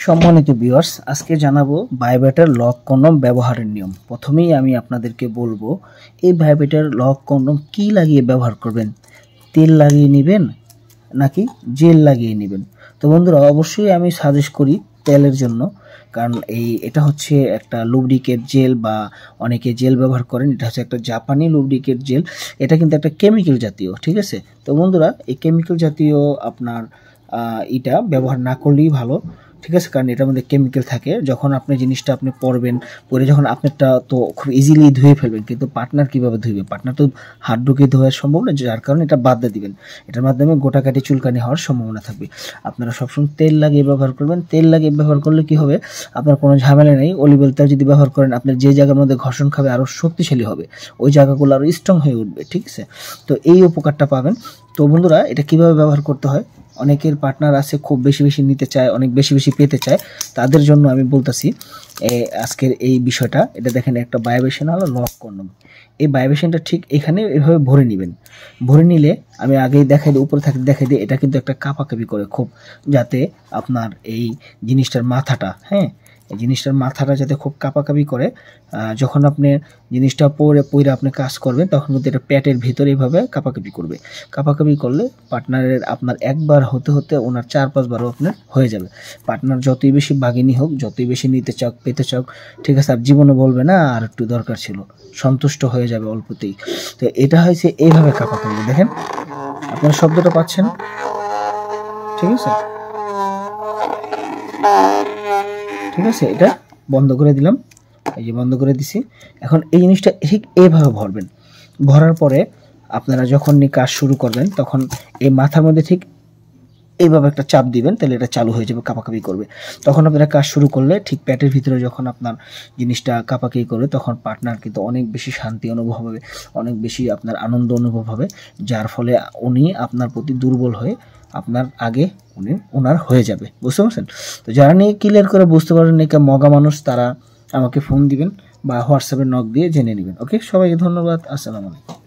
সম্মানিত ভিউয়ার্স, আজকে জানাবো ভাইব্রেটর লক কন্ডম ব্যবহারের নিয়ম। প্রথমেই আমি আপনাদেরকে বলবো এই ভাইব্রেটর লক কন্ডম কি লাগিয়ে ব্যবহার করবেন, তেল লাগিয়ে নেবেন নাকি জেল লাগিয়ে নেবেন। তো বন্ধুরা, অবশ্যই আমি সাজেস্ট করি তেলের জন্য, কারণ এটা হচ্ছে একটা লুব্রিকেট জেল, বা অনেকে জেল ব্যবহার করেন। এটা হচ্ছে একটা জাপানি লুব্রিকেট জেল, এটা কিন্তু একটা কেমিক্যাল জাতীয়, ঠিক আছে। তো বন্ধুরা, এই কেমিক্যাল জাতীয় আপনার এটা ব্যবহার না করলেই ভালো, ঠিক আছে, কারণ এটার মধ্যে কেমিক্যাল থাকে। যখন আপনি জিনিসটা আপনি পরবেন, পরে যখন আপনারটা তো খুব ইজিলি ধুয়ে ফেলবেন, কিন্তু পার্টনার কীভাবে ধুইবে? পার্টনার তো হাত ঢুকিয়ে ধোয়া সম্ভব না, যার কারণে এটা বাদ দিয়ে দিবেন। এটার মাধ্যমে গোটাকাটি চুলকানি হওয়ার সম্ভাবনা থাকবে। আপনারা সবসময় তেল লাগিয়ে ব্যবহার করবেন। তেল লাগিয়ে ব্যবহার করলে কি হবে, আপনার কোনো ঝামেলা নেই। অলিভ অয়েল তেল যদি ব্যবহার করেন, আপনার যে জায়গার মধ্যে ঘর্ষণ খাবে আরও শক্তিশালী হবে, ওই জায়গাগুলো আরও স্ট্রং হয়ে উঠবে, ঠিক আছে। তো এই উপকারটা পাবেন। তো বন্ধুরা, এটা কিভাবে ব্যবহার করতে হয়, অনেকের পার্টনার আছে খুব বেশি বেশি নিতে চায়, অনেক বেশি বেশি পেতে চায়, তাদের জন্য আমি বলতেছি আজকের এই বিষয়টা। এটা দেখেন, একটা ভাইব্রেশন হলো লক কন্ডম। এই ভাইব্রেশনটা ঠিক এখানে এভাবে ভরে নেবেন। ভরে নিলে আমি আগেই দেখাই দিই, উপরে থাকতে দেখাই দিই, এটা কিন্তু একটা কাঁপাকাঁপি করে খুব, যাতে আপনার এই জিনিসটার মাথাটা, হ্যাঁ, এই জিনিসটার মাথাটা যাতে খুব কাঁপাকাঁপি করে। যখন আপনি জিনিসটা পরে আপনি কাজ করবেন, তখন কিন্তু এটা পেটের ভিতরে এইভাবে কাঁপাকাঁপি করবে। কাঁপাকাঁপি করলে পার্টনারের আপনার একবার হতে হতে ওনার 4-5 বারও আপনার হয়ে যাবে। পার্টনার যতই বেশি বাঘিনী হোক, যতই বেশি নিতে চাক পেতে চাক, ঠিক আছে, আর জীবনে বলবে না আর একটু দরকার ছিল, সন্তুষ্ট হয়ে যাবে অল্পতেই। তো এটা হয়েছে এইভাবে কাঁপাকাঁপি। দেখেন, আপনার শব্দটা পাচ্ছেন, ঠিক আছে, ঠিক আছে। এটা বন্ধ করে দিলাম, এই যে বন্ধ করে দিছি। এখন এই জিনিসটা ঠিক এইভাবে ভরবেন। ভরার পরে আপনারা যখন কাজ শুরু করবেন, তখন এই মাথার মধ্যে ঠিক এইভাবে একটা চাপ দিবেন, তাহলে এটা চালু হয়ে যাবে, কাঁপাকাঁপি করবে। তখন আপনারা কাজ শুরু করলে ঠিক পেটের ভিতরে যখন আপনার জিনিসটা কাঁপাকাঁপি করবে, তখন পার্টনার কিন্তু অনেক বেশি শান্তি অনুভব হবে, অনেক বেশি আপনার আনন্দ অনুভব হবে, যার ফলে উনি আপনার প্রতি দুর্বল হয়ে আপনার আগে ওনার হয়ে যাবে। বুঝতে পারছেন? তো যারা নিয়ে ক্লিয়ার করে বুঝতে পারেন না, মগা মানুষ, তারা আমাকে ফোন দিবেন বা হোয়াটসঅ্যাপে নক দিয়ে জেনে নেবেন। ওকে, সবাইকে ধন্যবাদ। আসসালামু আলাইকুম।